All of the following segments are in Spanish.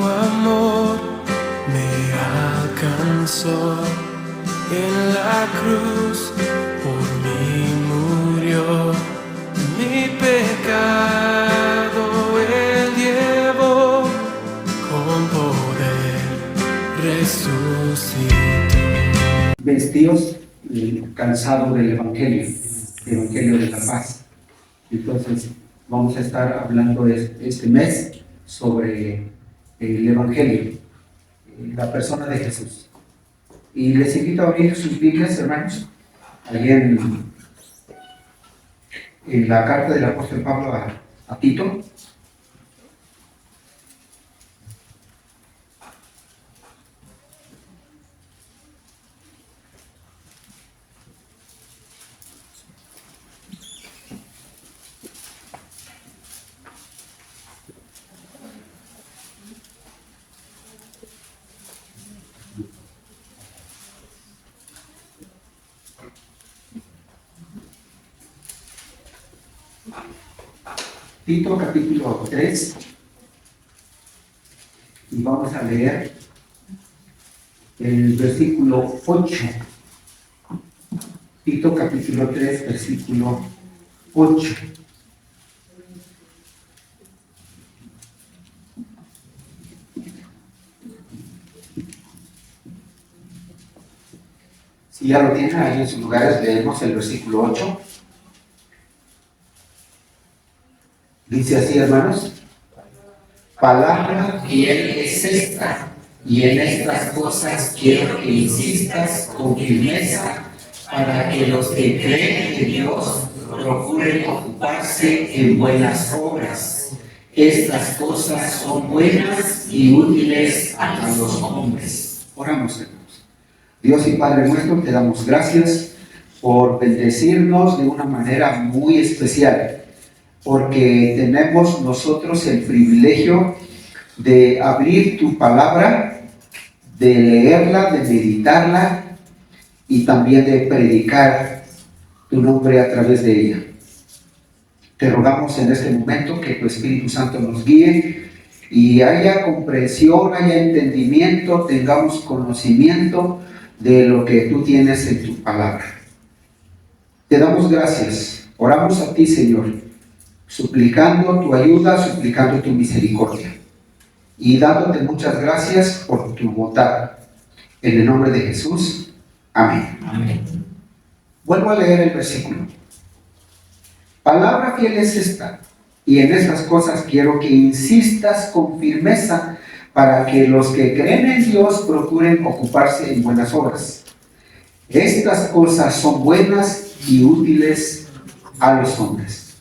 amor me alcanzó. En la cruz por mí murió. Mi pecado Él llevó. Con poder resucitó. Vestidos calzado del Evangelio de la paz. Entonces vamos a estar hablando este mes sobre el Evangelio, la persona de Jesús. Y les invito a abrir sus Biblias, hermanos, allí en la carta del apóstol Pablo a Tito. Tito capítulo 3, y vamos a leer el versículo 8. Tito capítulo 3, versículo 8. Si ya lo tienen ahí en sus lugares, leemos el versículo 8. Dice así, hermanos: palabra fiel es esta, y en estas cosas quiero que insistas con firmeza, para que los que creen en Dios procuren ocuparse en buenas obras. Estas cosas son buenas y útiles a los hombres. Oramos, hermanos. Dios y Padre nuestro, te damos gracias por bendecirnos de una manera muy especial, porque tenemos nosotros el privilegio de abrir tu palabra, de leerla, de meditarla y también de predicar tu nombre a través de ella. Te rogamos en este momento que tu Espíritu Santo nos guíe y haya comprensión, haya entendimiento, tengamos conocimiento de lo que tú tienes en tu palabra. Te damos gracias, oramos a ti, Señor, suplicando tu ayuda, suplicando tu misericordia y dándote muchas gracias por tu bondad. En el nombre de Jesús, amén. Amén. Vuelvo a leer el versículo. Palabra fiel es esta, y en estas cosas quiero que insistas con firmeza, para que los que creen en Dios procuren ocuparse en buenas obras. Estas cosas son buenas y útiles a los hombres.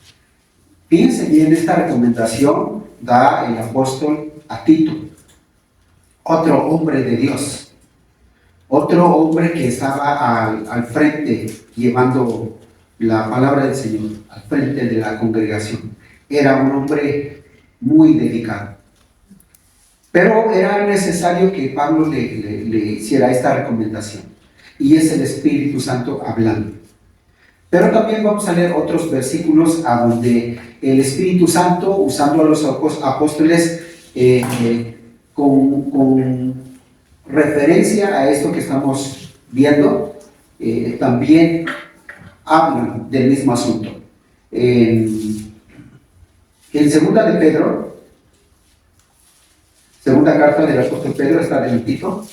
Fíjense bien, esta recomendación da el apóstol a Tito, otro hombre de Dios, otro hombre que estaba al frente llevando la palabra del Señor, al frente de la congregación. Era un hombre muy dedicado. Pero era necesario que Pablo le hiciera esta recomendación, y es el Espíritu Santo hablando. Pero también vamos a leer otros versículos a donde el Espíritu Santo, usando a los apóstoles con referencia a esto que estamos viendo, también hablan del mismo asunto. En segunda de Pedro, segunda carta del apóstol Pedro, está en Tito.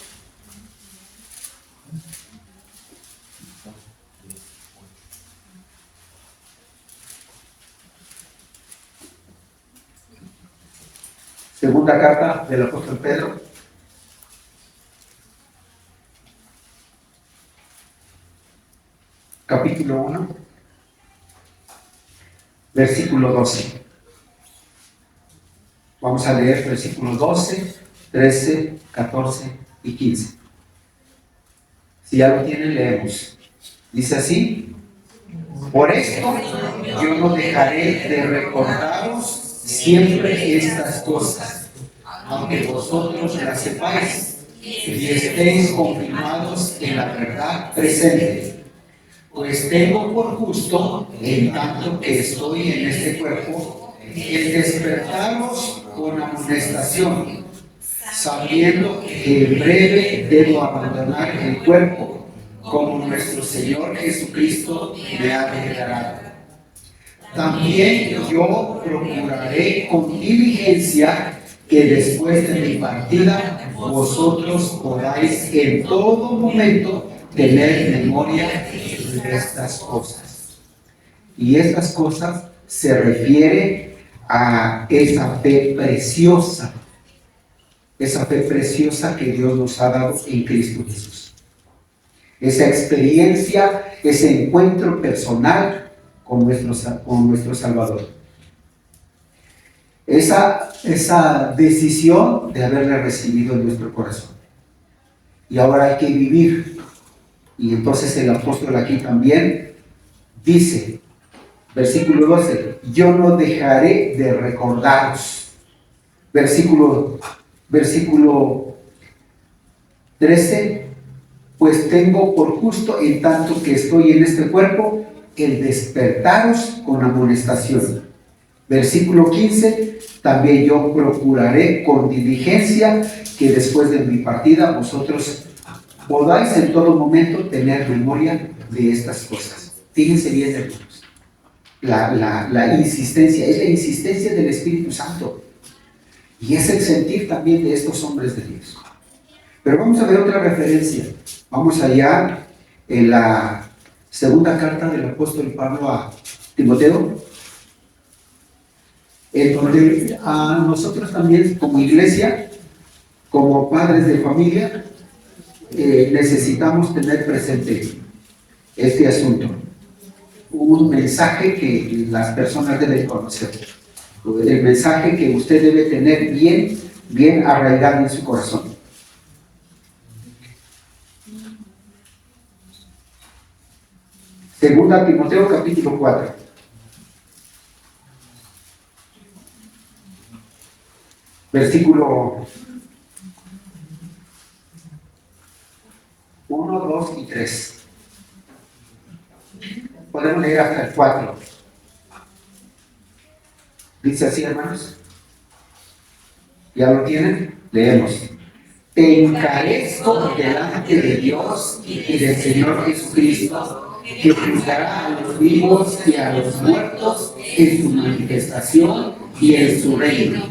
Segunda carta del apóstol Pedro, capítulo 1, versículo 12. Vamos a leer versículos 12, 13, 14 y 15. Si ya lo tienen, leemos. Dice así: por esto yo no dejaré de recordaros siempre estas cosas, aunque vosotros las sepáis y estéis confirmados en la verdad presente. Pues tengo por justo, en tanto que estoy en este cuerpo, el despertaros con amonestación, sabiendo que en breve debo abandonar el cuerpo, como nuestro Señor Jesucristo me ha declarado. También yo procuraré con diligencia que después de mi partida vosotros podáis en todo momento tener memoria de estas cosas. Y estas cosas se refiere a esa fe preciosa que Dios nos ha dado en Cristo Jesús. Esa experiencia, ese encuentro personal con nuestro Salvador. Esa decisión de haberle recibido en nuestro corazón. Y ahora hay que vivir. Y entonces el apóstol aquí también dice, versículo 12, yo no dejaré de recordaros. Versículo 13, pues tengo por justo, en tanto que estoy en este cuerpo, el despertaros con amonestación. Versículo 15, también yo procuraré con diligencia que después de mi partida vosotros podáis en todo momento tener memoria de estas cosas. Fíjense bien, hermanos, la insistencia, es la insistencia del Espíritu Santo y es el sentir también de estos hombres de Dios. Pero vamos a ver otra referencia. Vamos allá en la segunda carta del apóstol Pablo a Timoteo, en donde a nosotros también como iglesia, como padres de familia, necesitamos tener presente este asunto. Un mensaje que las personas deben conocer. El mensaje que usted debe tener bien arraigado en su corazón. Segunda Timoteo capítulo 4. Versículo 1, 2 y 3. Podemos leer hasta el 4. Dice así, hermanos. ¿Ya lo tienen? Leemos. Te encarezco delante de Dios y del Señor Jesucristo, que juzgará a los vivos y a los muertos en su manifestación y en su reino.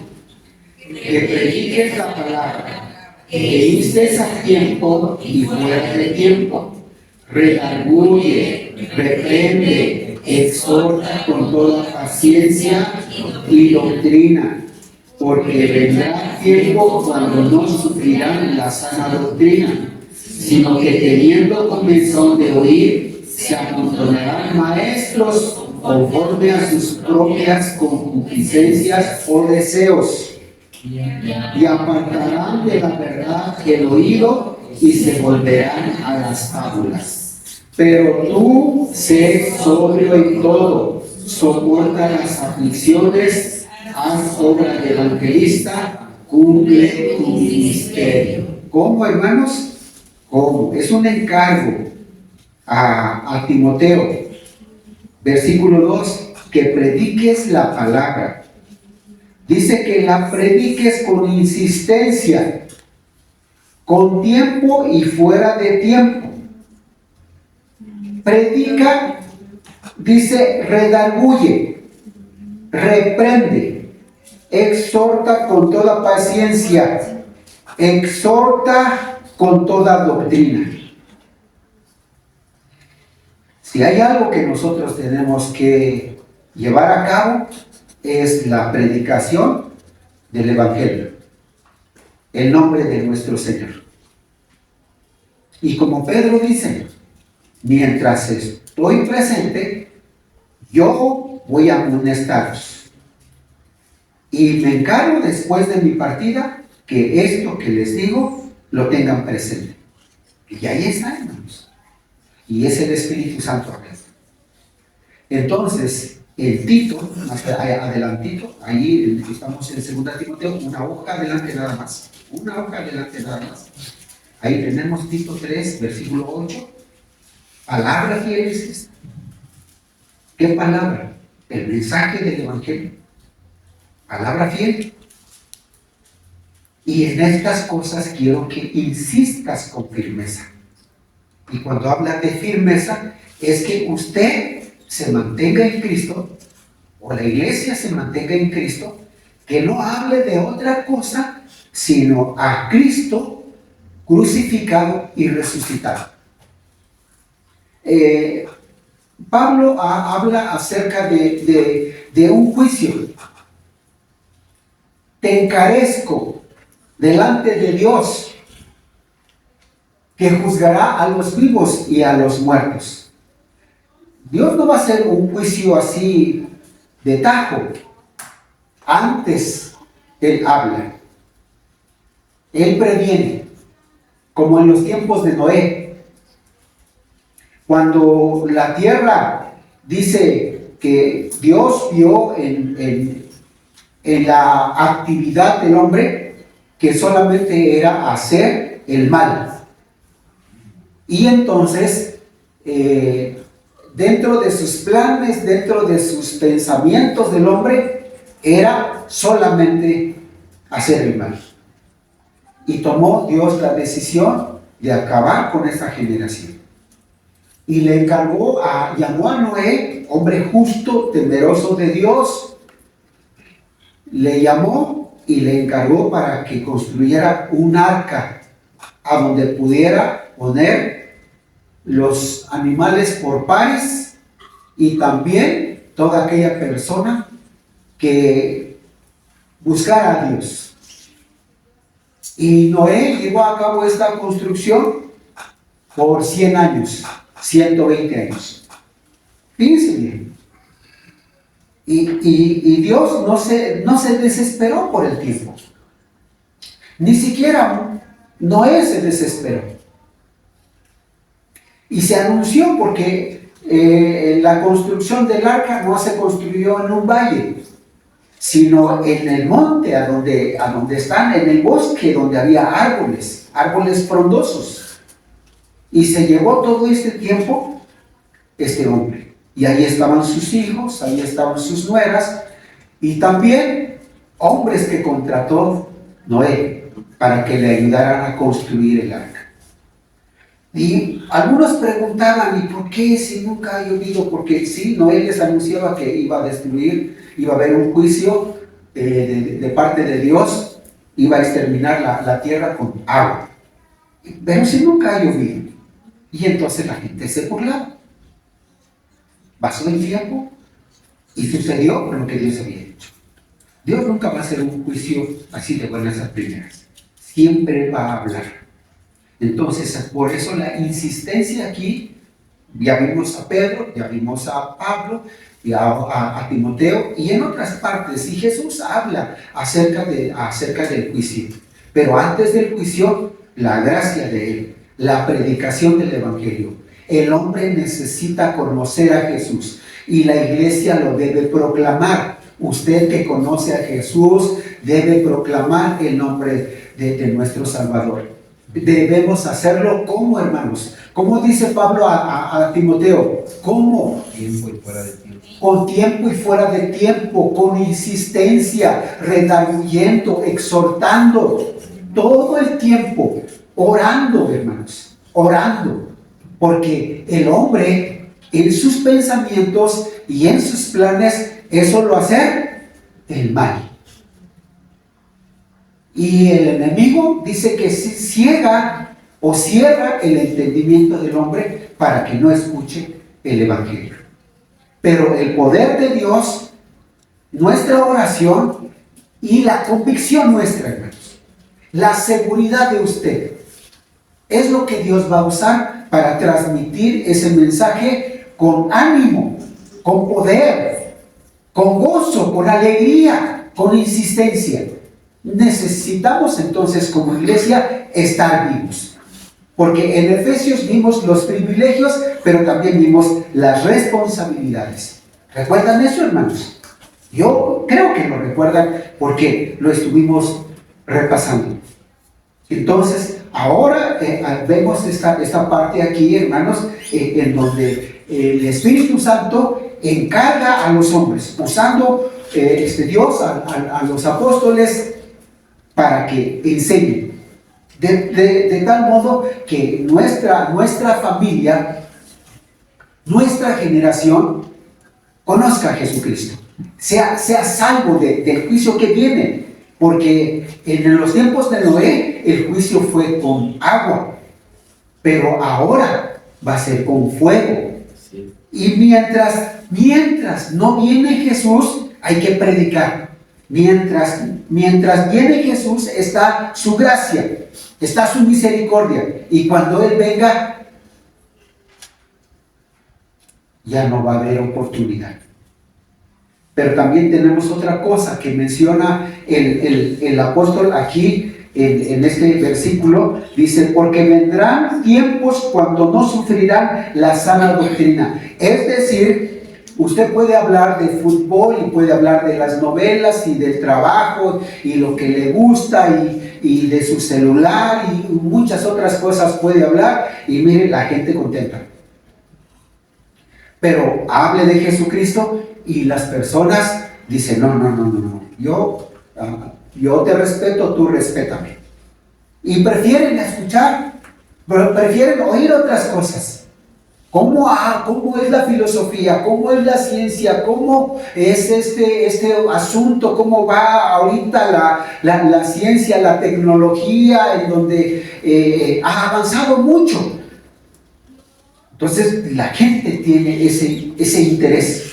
Que prediques la palabra, que instes a tiempo y fuera de tiempo, redarguye, reprende, exhorta con toda paciencia y doctrina, porque vendrá tiempo cuando no sufrirán la sana doctrina, sino que teniendo comezón de oír, se amontonarán maestros conforme a sus propias concupiscencias o deseos, y apartarán de la verdad el oído y se volverán a las fábulas. Pero tú sé sobrio en todo, soporta las aflicciones, haz obra de evangelista, cumple tu ministerio. ¿Cómo, hermanos? ¿Cómo? Es un encargo a Timoteo. Versículo 2, que prediques la palabra. Dice que la prediques con insistencia, con tiempo y fuera de tiempo. Predica, dice, redarguye, reprende, exhorta con toda paciencia, exhorta con toda doctrina. Si hay algo que nosotros tenemos que llevar a cabo, es la predicación del Evangelio, el nombre de nuestro Señor. Y como Pedro dice, mientras estoy presente, yo voy a amonestaros. Y me encargo después de mi partida que esto que les digo lo tengan presente. Y ahí está, hermanos. Y es el Espíritu Santo acá. Entonces, el Tito, más adelantito, ahí estamos en 2 Timoteo, una hoja adelante nada más. Una hoja adelante nada más. Ahí tenemos Tito 3, versículo 8. Palabra fiel es esta. ¿Qué palabra? El mensaje del Evangelio. Palabra fiel. Y en estas cosas quiero que insistas con firmeza. Y cuando habla de firmeza, es que usted se mantenga en Cristo, o la iglesia se mantenga en Cristo, que no hable de otra cosa, sino a Cristo crucificado y resucitado. Pablo habla acerca de un juicio. Te encarezco delante de Dios, que juzgará a los vivos y a los muertos. Dios no va a hacer un juicio así de tajo. Antes Él habla. Él previene, como en los tiempos de Noé. Cuando la tierra dice que Dios vio en la actividad del hombre que solamente era hacer el mal. Y entonces, dentro de sus planes, dentro de sus pensamientos del hombre, era solamente hacer el mal. Y tomó Dios la decisión de acabar con esta generación. Y le encargó, llamó a Noé, hombre justo, temeroso de Dios. Le llamó y le encargó para que construyera un arca a donde pudiera poner los animales por pares y también toda aquella persona que buscara a Dios. Y Noé llevó a cabo esta construcción por 100 años, 120 años. Fíjense bien. Y Dios no se desesperó por el tiempo. Ni siquiera Noé se desesperó. Y se anunció porque la construcción del arca no se construyó en un valle, sino en el monte, a donde están, en el bosque, donde había árboles frondosos. Y se llevó todo este tiempo este hombre. Y ahí estaban sus hijos, ahí estaban sus nueras, y también hombres que contrató Noé para que le ayudaran a construir el arca. Y algunos preguntaban, ¿y por qué si nunca ha llovido? Porque sí, Noé les anunciaba que iba a destruir, iba a haber un juicio de parte de Dios, iba a exterminar la tierra con agua. Pero si nunca ha llovido. Y entonces la gente se burlaba. Pasó el tiempo y sucedió lo que Dios había hecho. Dios nunca va a hacer un juicio así de buenas a primeras. Siempre va a hablar. Entonces, por eso la insistencia aquí, ya vimos a Pedro, ya vimos a Pablo, y a Timoteo, y en otras partes, y Jesús habla acerca del juicio. Pero antes del juicio, la gracia de Él, la predicación del Evangelio. El hombre necesita conocer a Jesús, y la iglesia lo debe proclamar. Usted que conoce a Jesús, debe proclamar el nombre de nuestro Salvador. Debemos hacerlo como hermanos. Como dice Pablo a Timoteo, ¿cómo? Tiempo y fuera de tiempo. Con tiempo y fuera de tiempo, con insistencia, redarguyendo, exhortando, todo el tiempo, orando, hermanos, orando, porque el hombre en sus pensamientos y en sus planes es solo hacer el mal. Y el enemigo dice que ciega o cierra el entendimiento del hombre para que no escuche el Evangelio. Pero el poder de Dios, nuestra oración y la convicción nuestra, hermanos, la seguridad de usted, es lo que Dios va a usar para transmitir ese mensaje con ánimo, con poder, con gozo, con alegría, con insistencia. Necesitamos entonces como iglesia estar vivos, porque en Efesios vimos los privilegios, pero también vimos las responsabilidades. ¿Recuerdan eso, hermanos? Yo creo que lo recuerdan porque lo estuvimos repasando. Entonces, ahora vemos esta parte aquí, hermanos, en donde el Espíritu Santo encarga a los hombres, usando Dios a los apóstoles, para que enseñe. De tal modo que nuestra familia, nuestra generación, conozca a Jesucristo, sea salvo del juicio que viene, porque en los tiempos de Noé el juicio fue con agua, pero ahora va a ser con fuego. Sí. Y mientras no viene Jesús, hay que predicar. Mientras viene Jesús, está su gracia, está su misericordia, y cuando Él venga, ya no va a haber oportunidad. Pero también tenemos otra cosa que menciona el apóstol aquí en este versículo. Dice, porque vendrán tiempos cuando no sufrirán la sana doctrina. Es decir, usted puede hablar de fútbol y puede hablar de las novelas y del trabajo y lo que le gusta y de su celular y muchas otras cosas puede hablar, y mire, la gente contenta. Pero hable de Jesucristo y las personas dicen, no, yo te respeto, tú respétame. Y prefieren escuchar, prefieren oír otras cosas. ¿Cómo es la filosofía? ¿Cómo es la ciencia? ¿Cómo es este asunto? ¿Cómo va ahorita la ciencia, la tecnología, en donde ha avanzado mucho? Entonces la gente tiene ese interés.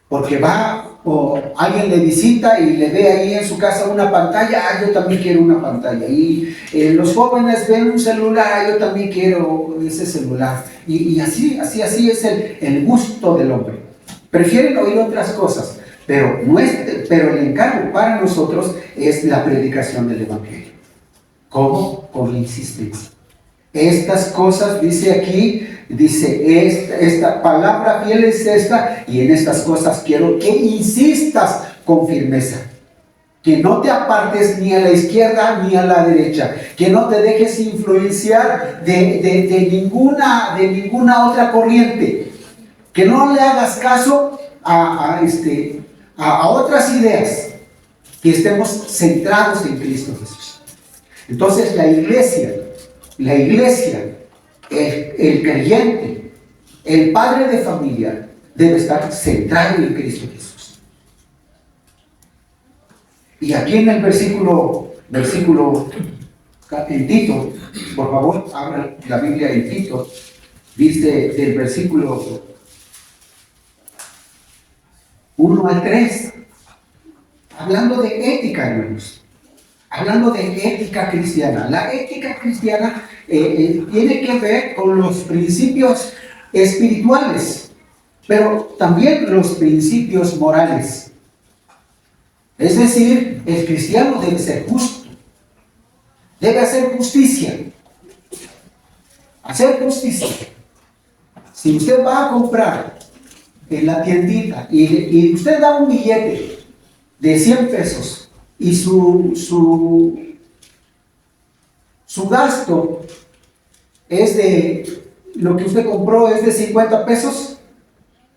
Porque va o alguien le visita y le ve ahí en su casa una pantalla, yo también quiero una pantalla. Y los jóvenes ven un celular, yo también quiero ese celular. Y así es el gusto del hombre. Prefieren oír otras cosas, pero el encargo para nosotros es la predicación del Evangelio. ¿Cómo? Con insistencia. Estas cosas, dice aquí, esta palabra fiel es esta, y en estas cosas quiero que insistas con firmeza. Que no te apartes ni a la izquierda ni a la derecha. Que no te dejes influenciar de ninguna otra corriente. Que no le hagas caso a otras ideas. Que estemos centrados en Cristo Jesús. Entonces la iglesia, el creyente, el padre de familia, debe estar centrado en Cristo Jesús. Y aquí en el versículo en Tito, por favor, abra la Biblia en Tito, dice del versículo 1 al 3, hablando de ética, hermanos. Hablando de ética cristiana. La ética cristiana tiene que ver con los principios espirituales, pero también los principios morales. Es decir, el cristiano debe ser justo, debe hacer justicia. Hacer justicia. Si usted va a comprar en la tiendita y usted da un billete de 100 pesos, y su gasto es de lo que usted compró es de 50 pesos,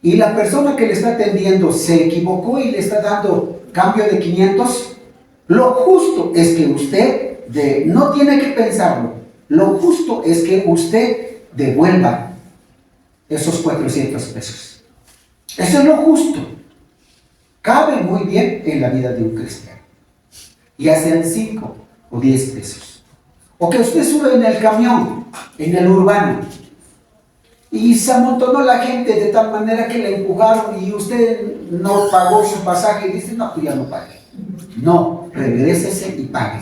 y la persona que le está atendiendo se equivocó y le está dando cambio de 500, lo justo es que usted no tiene que pensarlo, lo justo es que usted devuelva esos 400 pesos. Eso es lo justo. Cabe muy bien en la vida de un cristiano. Ya sean 5 o 10 pesos. O que usted sube en el camión, en el urbano, y se amontonó la gente de tal manera que le empujaron y usted no pagó su pasaje y dice, no, tú ya no pagues. No, regrésese y pague.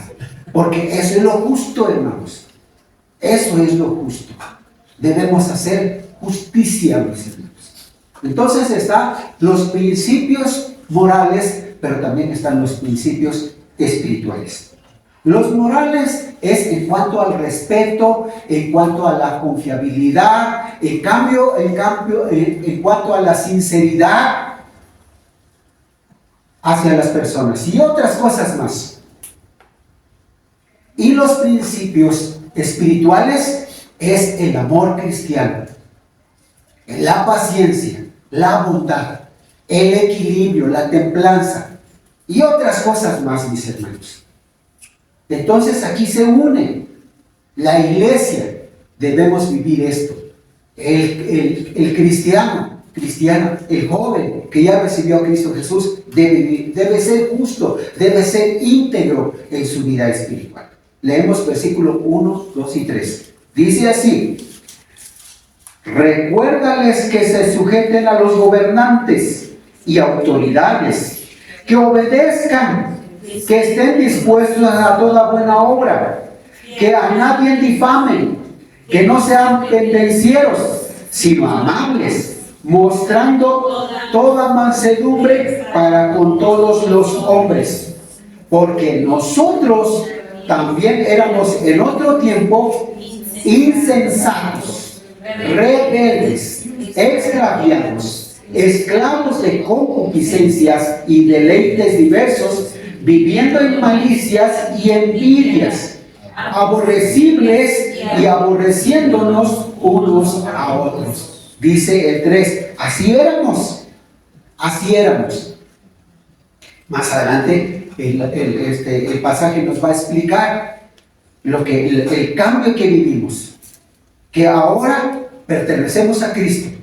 Porque eso es lo justo, hermanos. Eso es lo justo. Debemos hacer justicia, mis hermanos. Entonces están los principios morales, pero también están los principios espirituales. Los morales es en cuanto al respeto, en cuanto a la confiabilidad, en cuanto a la sinceridad hacia las personas y otras cosas más. Y los principios espirituales es el amor cristiano, la paciencia, la bondad, el equilibrio, la templanza. y otras cosas más, mis hermanos. Entonces aquí se une la iglesia. Debemos vivir esto. El cristiano, el joven que ya recibió a Cristo Jesús, debe ser justo, debe ser íntegro en su vida espiritual. Leemos versículos 1, 2 y 3. Dice así: recuérdales que se sujeten a los gobernantes y autoridades, que obedezcan, que estén dispuestos a toda buena obra, que a nadie difamen, que no sean pendencieros, sino amables, mostrando toda mansedumbre para con todos los hombres. Porque nosotros también éramos en otro tiempo insensatos, rebeldes, extraviados, esclavos de concupiscencias y deleites diversos, viviendo en malicias y envidias, aborrecibles y aborreciéndonos unos a otros. Dice el 3, así éramos. Más adelante el pasaje nos va a explicar el cambio que vivimos, que ahora pertenecemos a Cristo.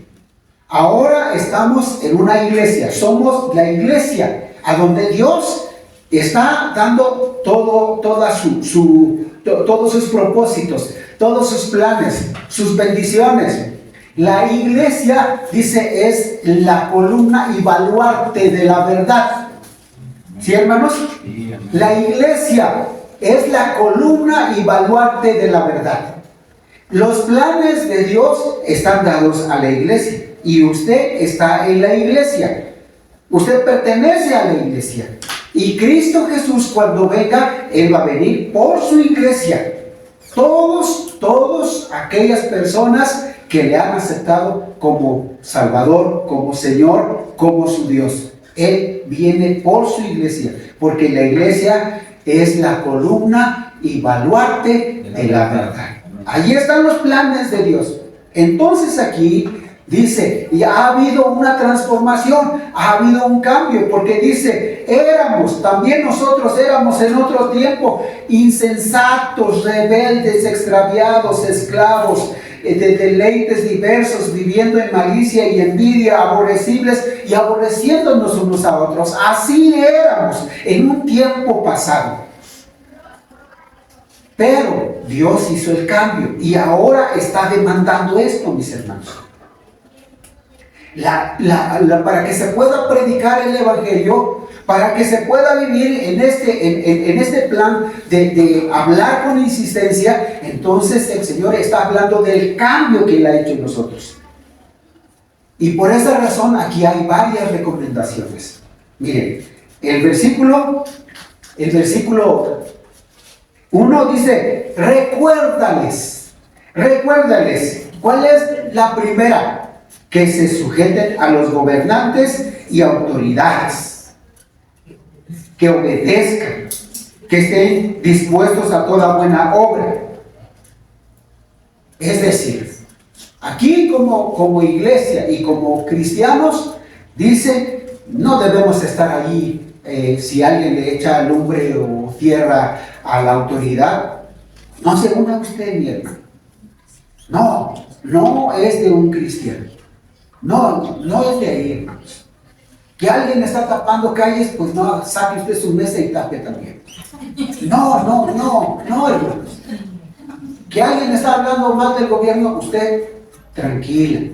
Ahora estamos en una iglesia, somos la iglesia a donde Dios está dando todos sus propósitos, todos sus planes, sus bendiciones. La iglesia, dice, es la columna y baluarte de la verdad. ¿Sí, hermanos? La iglesia es la columna y baluarte de la verdad. Los planes de Dios están dados a la iglesia y usted está en la iglesia. Usted pertenece a la iglesia. Y Cristo Jesús, cuando venga, Él va a venir por su iglesia. Todos aquellas personas que le han aceptado como Salvador, como Señor, como su Dios. Él viene por su iglesia, porque la iglesia es la columna y baluarte de la verdad. Allí están los planes de Dios. Entonces aquí dice, y ha habido una transformación, ha habido un cambio, porque dice, también nosotros éramos en otro tiempo insensatos, rebeldes, extraviados, esclavos de deleites diversos, viviendo en malicia y envidia, aborrecibles y aborreciéndonos unos a otros. Así éramos en un tiempo pasado. Pero Dios hizo el cambio y ahora está demandando esto, mis hermanos. Para que se pueda predicar el evangelio, para que se pueda vivir en este plan de hablar con insistencia, entonces el Señor está hablando del cambio que Él ha hecho en nosotros. Y por esa razón aquí hay varias recomendaciones. Miren, el versículo 1 dice, recuérdales. ¿Cuál es la primera? Que se sujeten a los gobernantes y autoridades, que obedezcan, que estén dispuestos a toda buena obra. Es decir, aquí como iglesia y como cristianos, dice, no debemos estar allí si alguien le echa lumbre o tierra a la autoridad. No se una usted, mi hermano. No es de un cristiano. No es de ahí, hermanos. Que alguien está tapando calles, pues no, saque usted su mesa y tape también. No, hermanos. Que alguien está hablando mal del gobierno, usted tranquilo.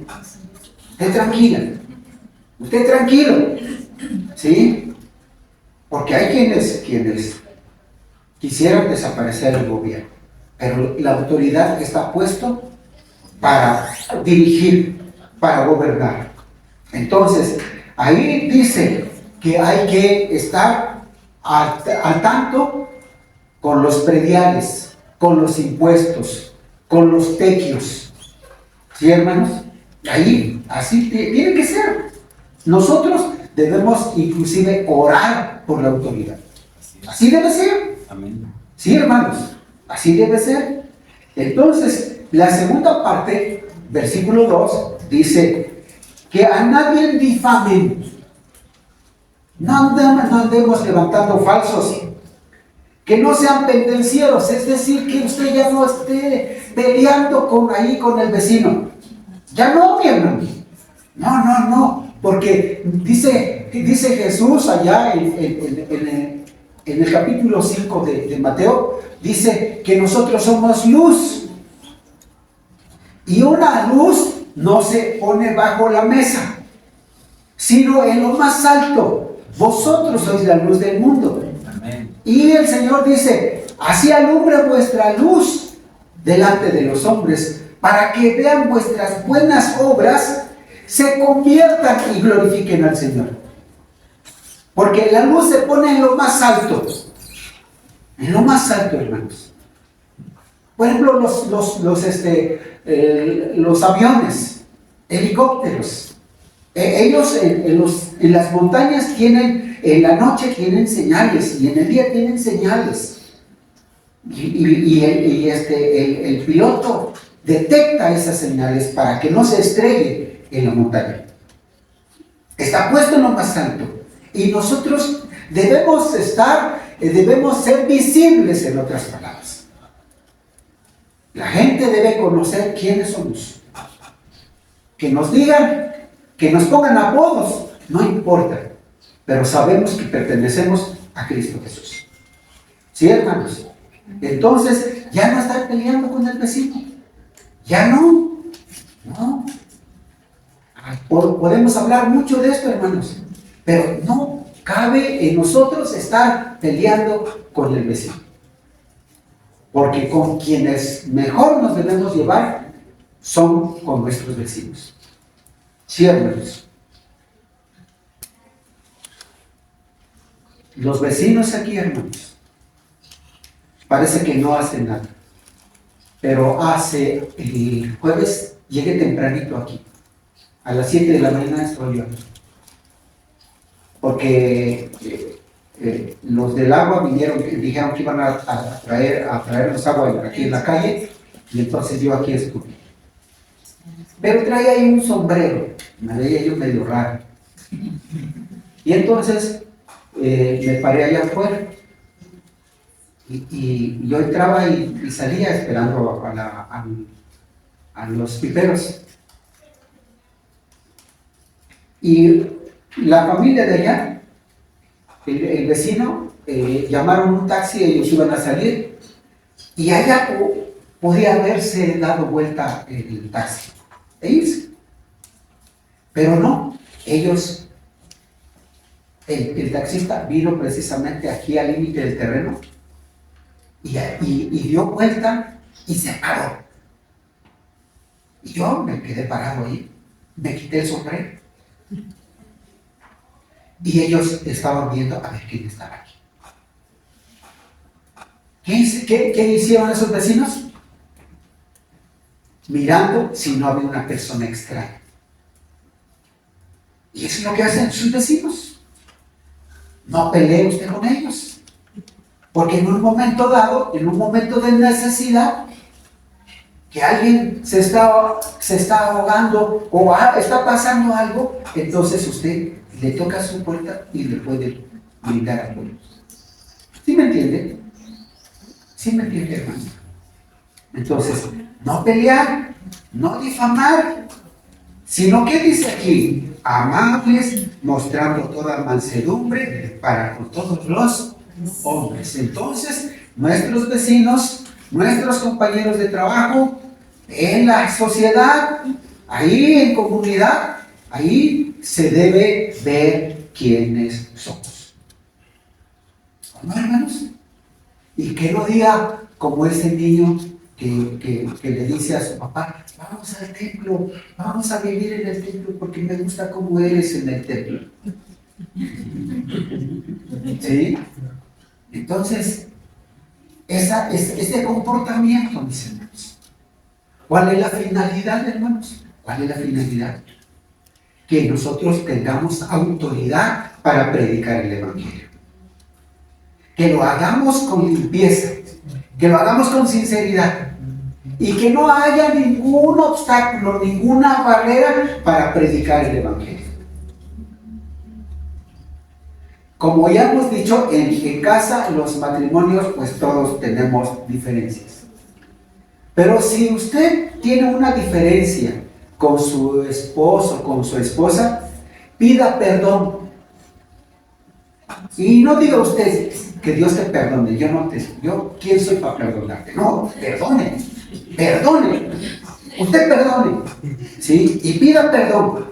Usted tranquilo. ¿Sí? Porque hay quienes quisieran desaparecer el gobierno. Pero la autoridad está puesto para dirigir, para gobernar. Entonces, ahí dice que hay que estar al tanto con los prediales, con los impuestos, con los tequios. ¿Sí, hermanos? Ahí, así tiene que ser. Nosotros debemos inclusive orar por la autoridad. Así debe ser. Amén. Sí, hermanos, así debe ser. Entonces, la segunda parte, versículo 2, dice que a nadie difamen. No andemos levantando falsos. Que no sean pendencieros, es decir, que usted ya no esté peleando con el vecino. Ya no, mi hermano. No, porque dice Jesús allá en el capítulo 5 de Mateo, dice que nosotros somos luz. Y una luz no se pone bajo la mesa, sino en lo más alto. Vosotros sois la luz del mundo. Amén. Y el Señor dice, así alumbre vuestra luz delante de los hombres, para que vean vuestras buenas obras, se conviertan y glorifiquen al Señor. Porque la luz se pone en lo más alto. En lo más alto, hermanos. Por ejemplo, los aviones, helicópteros. Ellos en las montañas tienen, en la noche tienen señales y en el día tienen señales. El piloto detecta esas señales para que no se estrelle en la montaña. Está puesto en lo más alto. Y nosotros debemos ser visibles, en otras palabras. La gente debe conocer quiénes somos. Que nos digan, que nos pongan apodos, no importa. Pero sabemos que pertenecemos a Cristo Jesús. ¿Sí, hermanos? Entonces, ya no estar peleando con el vecino. Ya no. Podemos hablar mucho de esto, hermanos. Pero no cabe en nosotros estar peleando con el vecino. Porque con quienes mejor nos debemos llevar son con nuestros vecinos. Sí, hermanos. Los vecinos aquí, hermanos, parece que no hacen nada. Pero el jueves llegué tempranito aquí. A las 7 de la mañana estoy yo aquí. Porque los del agua vinieron, dijeron que iban a traernos agua aquí en la calle, y entonces yo aquí estuve. Pero traía ahí un sombrero, me veía yo medio raro. Y entonces me paré allá afuera, y yo entraba y salía esperando a los piperos. Y la familia de allá, el vecino, llamaron un taxi, ellos iban a salir, y allá podía haberse dado vuelta el taxi e irse. Pero no, ellos, el taxista vino precisamente aquí al límite del terreno y dio vuelta y se paró. Y yo me quedé parado ahí, me quité el sombrero. Y ellos estaban viendo a ver quién estaba aquí. ¿Qué hicieron esos vecinos? Mirando si no había una persona extraña. Y eso es lo que hacen sus vecinos. No pelee usted con ellos. Porque en un momento dado, en un momento de necesidad, que alguien se está ahogando o está pasando algo, entonces usted le toca su puerta y le puede brindar apoyo. ¿Sí me entiende? ¿Sí me entiende, hermano? Entonces, no pelear, no difamar, sino que dice aquí, amables, mostrando toda mansedumbre para con todos los hombres. Entonces, nuestros vecinos, nuestros compañeros de trabajo, en la sociedad, ahí en comunidad, ahí se debe ver quiénes somos. ¿No, hermanos? Y que no diga como ese niño que le dice a su papá, vamos al templo, vamos a vivir en el templo porque me gusta cómo eres en el templo. ¿Sí? Entonces, este comportamiento, mis hermanos, ¿cuál es la finalidad, hermanos? ¿Cuál es la finalidad? Que nosotros tengamos autoridad para predicar el Evangelio. Que lo hagamos con limpieza, que lo hagamos con sinceridad y que no haya ningún obstáculo, ninguna barrera para predicar el Evangelio. Como ya hemos dicho, en casa los matrimonios pues todos tenemos diferencias. Pero si usted tiene una diferencia con su esposo, con su esposa, pida perdón. Y no diga usted que Dios te perdone. Yo ¿quién soy para perdonarte? No, perdone. Usted perdone. ¿Sí? Y pida perdón.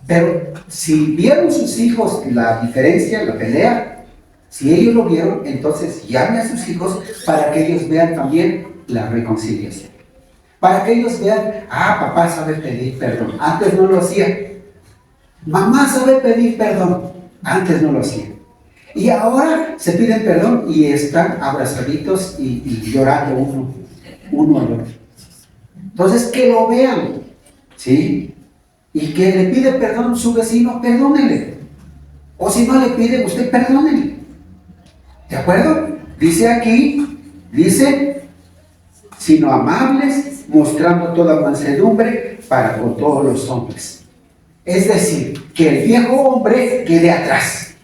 Pero si vieron sus hijos la diferencia, la pelea, si ellos lo vieron, entonces llame a sus hijos para que ellos vean también la reconciliación. Para que ellos vean, papá sabe pedir perdón. Antes no lo hacía. Mamá sabe pedir perdón. Antes no lo hacía. Y ahora se piden perdón y están abrazaditos y llorando uno al otro. Entonces que lo vean, ¿sí? Y que le pide perdón a su vecino, perdónele. O si no le pide, usted perdónele. ¿De acuerdo? Dice aquí, sino amables, mostrando toda mansedumbre para con todos los hombres. Es decir, que el viejo hombre quede atrás.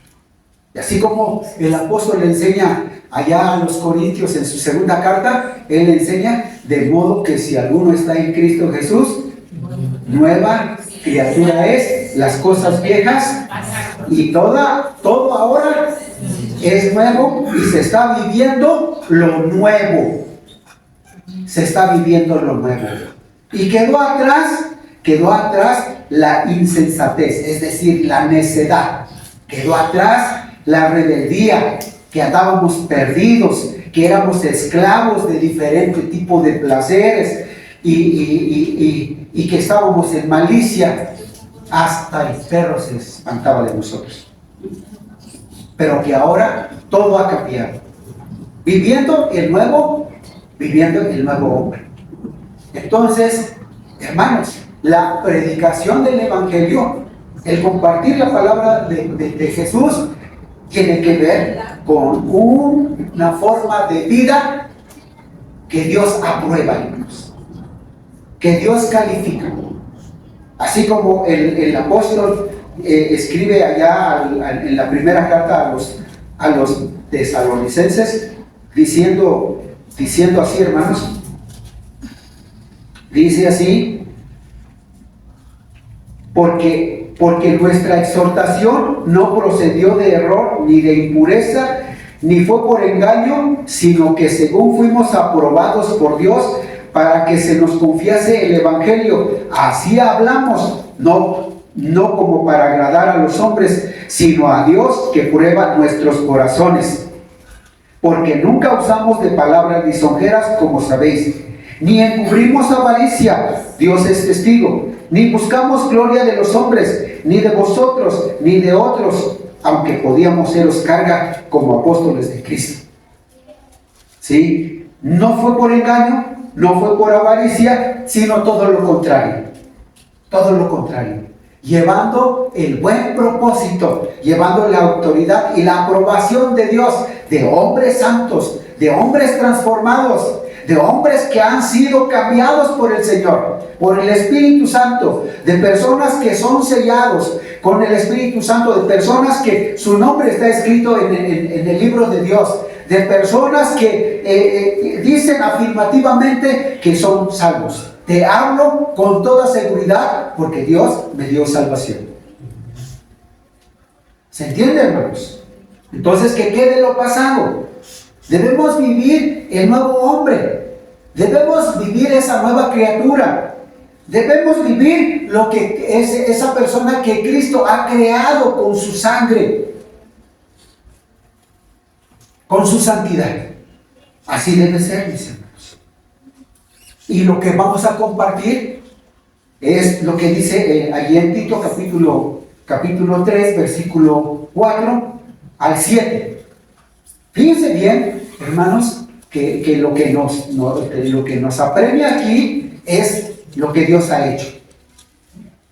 Y así como el apóstol le enseña allá a los Corintios en su segunda carta, él enseña de modo que si alguno está en Cristo Jesús, nueva criatura es, las cosas viejas y todo ahora es nuevo y se está viviendo lo nuevo. Se está viviendo lo nuevo. Y quedó atrás la insensatez, es decir, la necedad. Quedó atrás la rebeldía, que andábamos perdidos, que éramos esclavos de diferente tipo de placeres y que estábamos en malicia. Hasta el perro se espantaba de nosotros. Pero que ahora todo ha cambiado. Viviendo el nuevo hombre. Entonces, hermanos, la predicación del Evangelio, el compartir la palabra de Jesús, tiene que ver con una forma de vida que Dios aprueba, hermanos, que Dios califica. Así como el apóstol escribe allá en la primera carta a los tesalonicenses, diciendo así, hermanos, dice así, porque nuestra exhortación no procedió de error ni de impureza, ni fue por engaño, sino que según fuimos aprobados por Dios para que se nos confiase el Evangelio. Así hablamos, no como para agradar a los hombres, sino a Dios que prueba nuestros corazones. Porque nunca usamos de palabras lisonjeras, como sabéis, ni encubrimos avaricia, Dios es testigo, ni buscamos gloria de los hombres, ni de vosotros, ni de otros, aunque podíamos seros carga como apóstoles de Cristo. ¿Sí? No fue por engaño, no fue por avaricia, sino todo lo contrario. Todo lo contrario. Llevando el buen propósito, llevando la autoridad y la aprobación de Dios, de hombres santos, de hombres transformados, de hombres que han sido cambiados por el Señor, por el Espíritu Santo, de personas que son sellados con el Espíritu Santo, de personas que su nombre está escrito en el libro de Dios, de personas que dicen afirmativamente que son salvos. Te hablo con toda seguridad porque Dios me dio salvación. ¿Se entiende, hermanos? Entonces, que quede lo pasado. Debemos vivir el nuevo hombre. Debemos vivir esa nueva criatura. Debemos vivir lo que es esa persona que Cristo ha creado con su sangre, con su santidad. Así debe ser, mis hermanos. Y lo que vamos a compartir es lo que dice allí en Tito capítulo 3, versículo 4 al 7. Fíjense bien, hermanos, que lo que nos apremia aquí es lo que Dios ha hecho.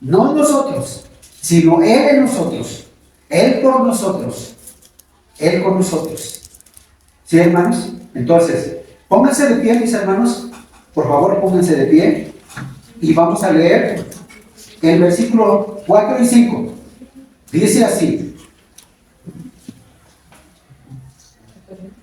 No nosotros, sino Él en nosotros. Él por nosotros. Él con nosotros. ¿Sí, hermanos? Entonces, pónganse de pie, mis hermanos. Por favor, pónganse de pie. Y vamos a leer el versículo 4 y 5. Dice así.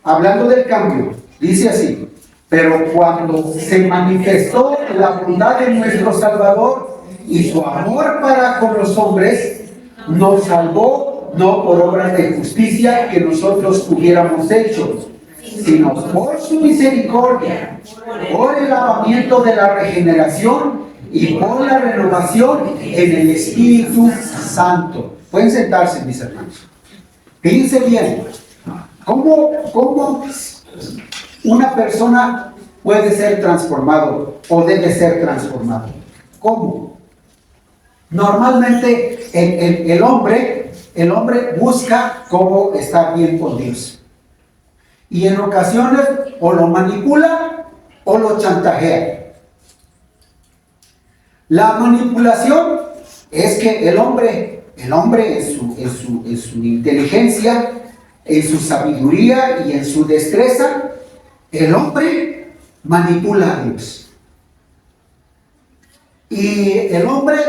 hablando del cambio, dice así: pero cuando se manifestó la bondad de nuestro Salvador y su amor para con los hombres, nos salvó no por obras de justicia que nosotros hubiéramos hecho, sino por su misericordia, por el lavamiento de la regeneración y por la renovación en el Espíritu Santo. Pueden sentarse, mis hermanos. Fíjense bien, ¿cómo una persona puede ser transformado o debe ser transformado? ¿Cómo? Normalmente el hombre busca cómo estar bien con Dios. Y en ocasiones o lo manipula o lo chantajea. La manipulación es que el hombre en su inteligencia, en su sabiduría y en su destreza, el hombre manipula a Dios. Y el hombre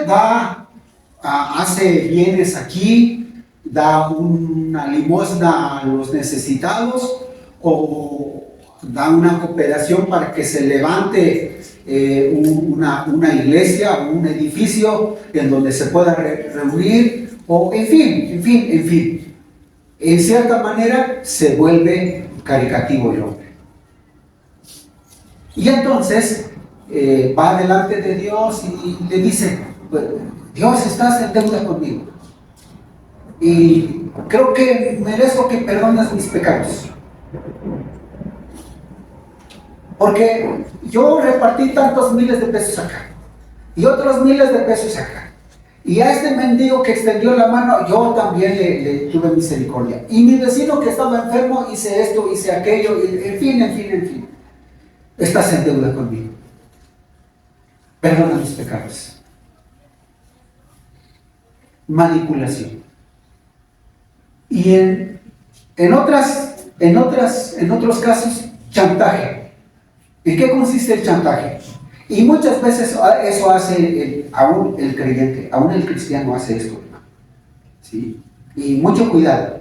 hace bienes aquí, da una limosna a los necesitados, o da una cooperación para que se levante una iglesia o un edificio en donde se pueda reunir, o en fin. En cierta manera se vuelve caritativo el hombre. Y entonces va delante de Dios y le dice: Dios, estás en deuda conmigo y creo que merezco que perdones mis pecados, porque yo repartí tantos miles de pesos acá y otros miles de pesos acá, y a este mendigo que extendió la mano yo también le tuve misericordia, y mi vecino que estaba enfermo hice esto, hice aquello, y en fin. Estás en deuda conmigo, perdona mis pecados. Manipulación. Y en otros casos, chantaje. ¿En qué consiste el chantaje? Y muchas veces eso hace aún el creyente, aún el cristiano hace esto, ¿sí? Y mucho cuidado,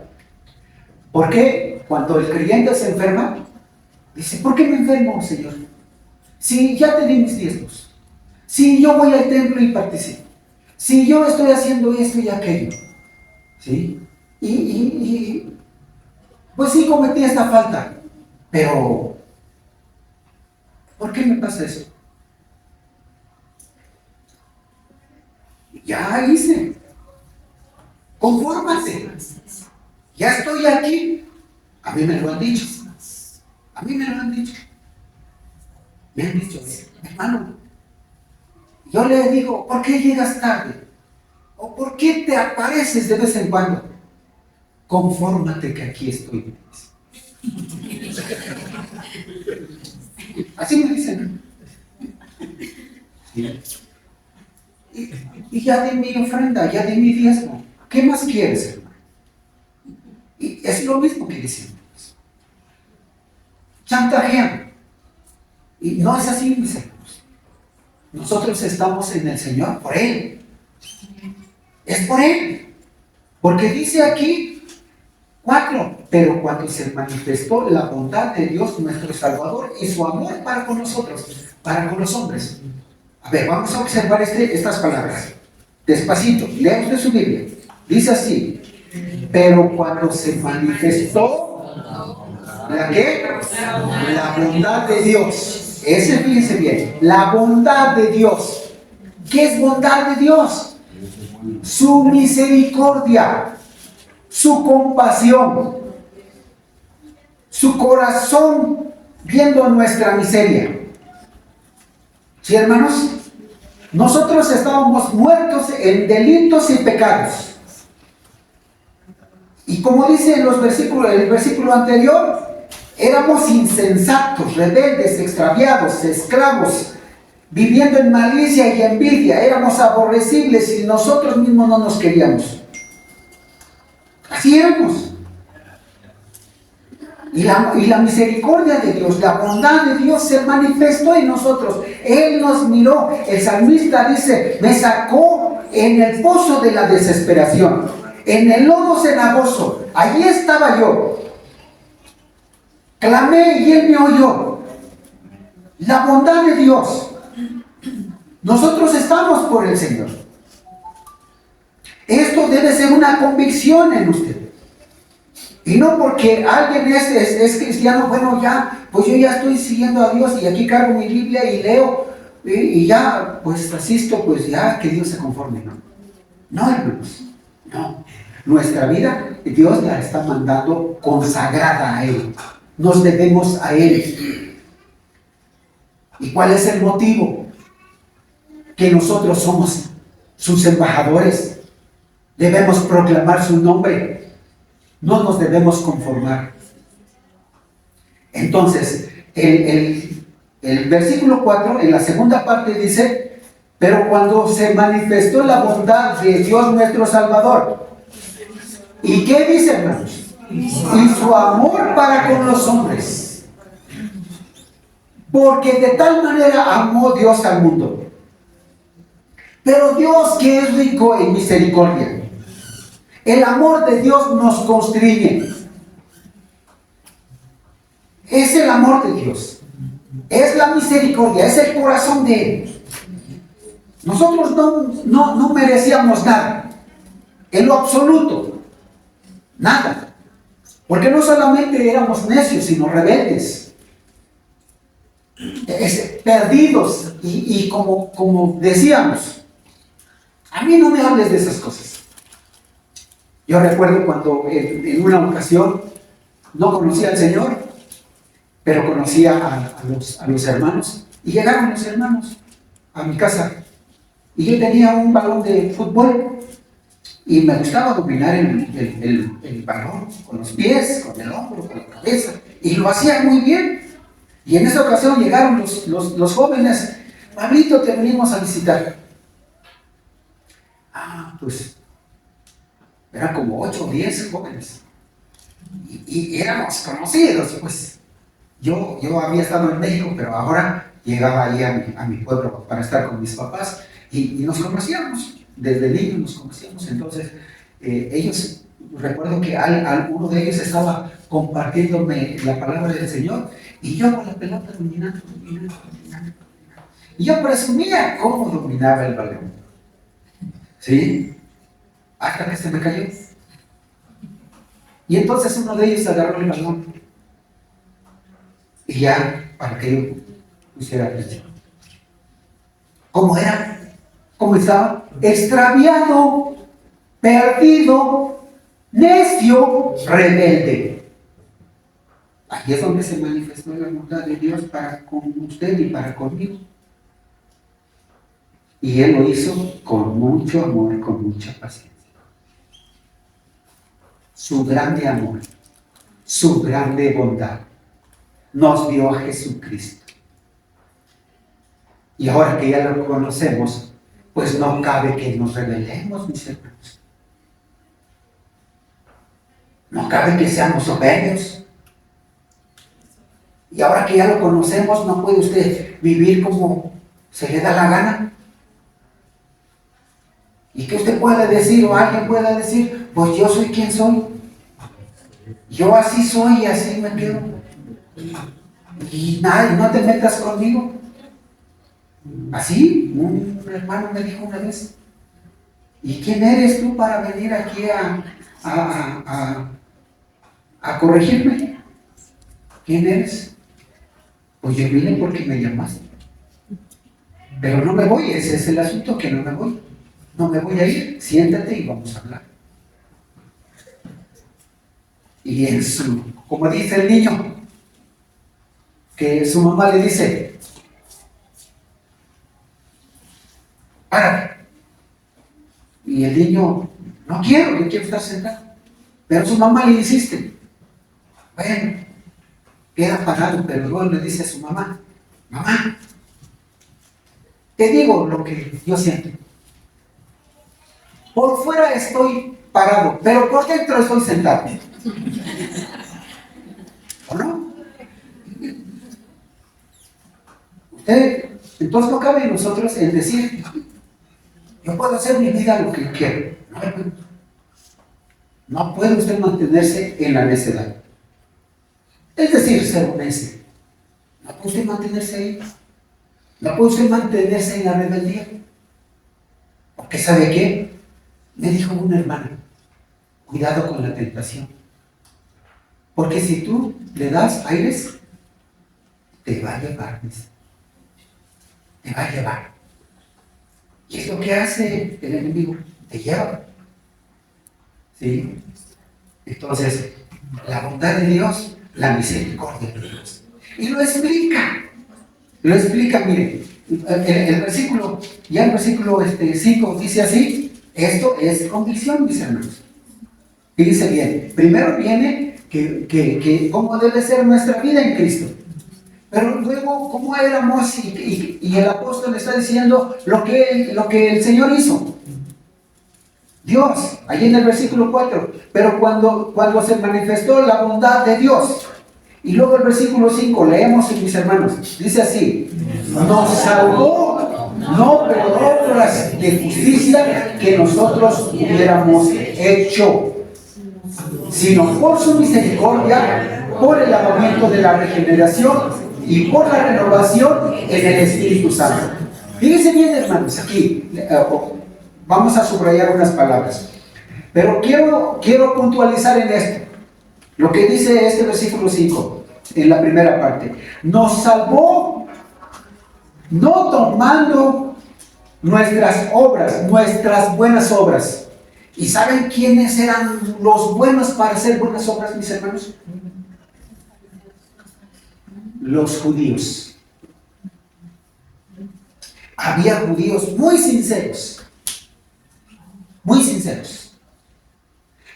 porque cuando el creyente se enferma, dice: ¿por qué me enfermo, Señor? Si ya te di mis diezmos, si yo voy al templo y participo, si yo estoy haciendo esto y aquello, ¿sí? Y pues sí cometí esta falta, pero ¿por qué me pasa eso? Ya hice. Confórmate. Ya estoy aquí. A mí me lo han dicho. Me han dicho: hermano, yo le digo: ¿por qué llegas tarde? ¿O por qué te apareces de vez en cuando? Confórmate que aquí estoy. Así me dicen. ¿Sí? Y ya di mi ofrenda, ya di mi diezmo. ¿Qué más quieres, hermano? Y es lo mismo que dicen. Chantajean. Y no es así, mis hermanos. Nosotros estamos en el Señor por Él. Es por Él. Porque dice aquí 4: pero cuando se manifestó la bondad de Dios nuestro Salvador y su amor para con nosotros, para con los hombres. A ver, vamos a observar estas palabras. Despacito, leamos de su Biblia. Dice así: pero cuando se manifestó ¿la qué? La bondad de Dios. Fíjense bien, la bondad de Dios. ¿Qué es bondad de Dios? Su misericordia, su compasión, su corazón viendo nuestra miseria. ¿Sí, hermanos? Nosotros estábamos muertos en delitos y pecados. Y como dice en el versículo anterior, éramos insensatos, rebeldes, extraviados, esclavos, viviendo en malicia y envidia. Éramos aborrecibles y nosotros mismos no nos queríamos. Así éramos. Y la misericordia de Dios, la bondad de Dios se manifestó en nosotros. Él nos miró. El salmista dice: me sacó en el pozo de la desesperación, en el lodo cenagoso. Allí estaba yo. Clamé y Él me oyó. La bondad de Dios. Nosotros estamos por el Señor. Esto debe ser una convicción en usted. Y no porque alguien es cristiano, bueno, ya, pues yo ya estoy siguiendo a Dios y aquí cargo mi Biblia y leo y ya, pues asisto, pues ya que Dios se conforme. No, no, hermanos, no. Nuestra vida, Dios la está mandando consagrada a Él. Nos debemos a Él. ¿Y cuál es el motivo? Que nosotros somos sus embajadores. Debemos proclamar su nombre. No nos debemos conformar. Entonces, el versículo 4, en la segunda parte dice, pero cuando se manifestó la bondad de Dios nuestro Salvador. ¿Y qué dice, hermanos? Y su amor para con los hombres. Porque de tal manera amó Dios al mundo. Pero Dios, que es rico en misericordia, el amor de Dios nos constriñe. Es el amor de Dios. Es la misericordia, es el corazón de Él. Nosotros no merecíamos nada. En lo absoluto. Nada. Porque no solamente éramos necios, sino rebeldes. Perdidos. Y como decíamos, a mí no me hables de esas cosas. Yo recuerdo cuando en una ocasión no conocía al Señor, pero conocía a los hermanos. Y llegaron los hermanos a mi casa. Y yo tenía un balón de fútbol. Y me gustaba dominar el balón con los pies, con el hombro, con la cabeza. Y lo hacía muy bien. Y en esa ocasión llegaron los jóvenes. Pablito, te venimos a visitar. Pues eran como 8 o 10 jóvenes. Y éramos conocidos, pues. Yo había estado en México, pero ahora llegaba ahí a mi pueblo para estar con mis papás. Y nos conocíamos. Desde niños nos conocíamos. Entonces, ellos, recuerdo que uno de ellos estaba compartiéndome la palabra del Señor. Y yo con la pelota dominando. Y yo presumía cómo dominaba el balón. ¿Sí? Hasta que se me cayó. Y entonces uno de ellos agarró el balón. Y ya, para que yo pusiera atención. ¿Cómo era? ¿Cómo estaba? Extraviado, perdido, necio, rebelde. Aquí es donde se manifestó la bondad de Dios para con usted y para conmigo. Y Él lo hizo con mucho amor, con mucha paciencia. Su grande amor, su grande bondad, nos dio a Jesucristo. Y ahora que ya lo conocemos, pues no cabe que nos rebelemos, mis hermanos. No cabe que seamos soberbios. Y ahora que ya lo conocemos, no puede usted vivir como se le da la gana. Y que usted pueda decir, o alguien pueda decir, pues yo soy quien soy. Yo así soy y así me quedo. Y nada, no te metas conmigo. Así, un hermano me dijo una vez, ¿y quién eres tú para venir aquí a corregirme? ¿Quién eres? Pues yo vine porque me llamaste. Pero no me voy, ese es el asunto, que no me voy. No me voy a ir, siéntate y vamos a hablar. Y como dice el niño, que su mamá le dice, párate. Y el niño, no quiero, yo quiero estar sentado. Pero su mamá le insiste. Bueno, queda parado, pero luego le dice a su mamá, mamá, te digo lo que yo siento. Por fuera estoy parado, pero por dentro estoy sentado. ¿O no? Entonces no cabe en nosotros el decir, yo puedo hacer mi vida lo que yo quiero. No puede usted mantenerse en la necedad. Es decir, ser honesto. No puede usted mantenerse ahí. No puede usted mantenerse en la rebeldía. Porque ¿sabe qué? Me dijo una hermana, cuidado con la tentación. Porque si tú le das aires, te va a llevar, dice. Te va a llevar. Y es lo que hace el enemigo, te lleva. ¿Sí? Entonces, la bondad de Dios, la misericordia de Dios. Y lo explica, mire, el versículo, ya el versículo 5 dice así, esto es convicción, mis hermanos. Y dice bien, primero viene que cómo debe ser nuestra vida en Cristo. Pero luego, ¿cómo éramos? Y el apóstol está diciendo lo que el Señor hizo. Dios, allí en el versículo 4, pero cuando se manifestó la bondad de Dios. Y luego el versículo 5, leemos, mis hermanos, dice así, nos salvó, no por obras de justicia que nosotros hubiéramos hecho, sino por su misericordia, por el lavamiento de la regeneración y por la renovación en el Espíritu Santo. Fíjense bien, hermanos, aquí vamos a subrayar unas palabras, pero quiero puntualizar en esto, lo que dice este versículo 5, en la primera parte. Nos salvó no tomando nuestras obras, nuestras buenas obras. ¿Y saben quiénes eran los buenos para hacer buenas obras, mis hermanos? Los judíos. Había judíos muy sinceros,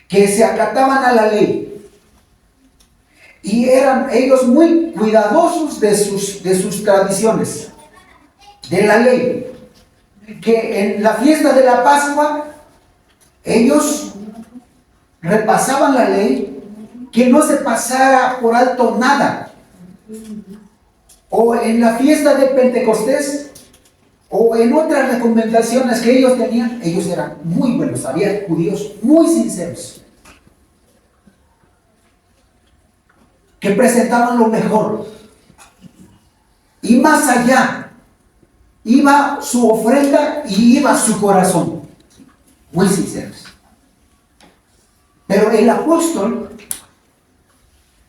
que se acataban a la ley. Y eran ellos muy cuidadosos de sus tradiciones, de la ley. Que en la fiesta de la Pascua, ellos repasaban la ley, que no se pasara por alto nada. O en la fiesta de Pentecostés, o en otras recomendaciones que ellos tenían, ellos eran muy buenos, había judíos muy sinceros, que presentaban lo mejor. Y más allá, iba su ofrenda y iba su corazón. Muy sinceros. Pero el apóstol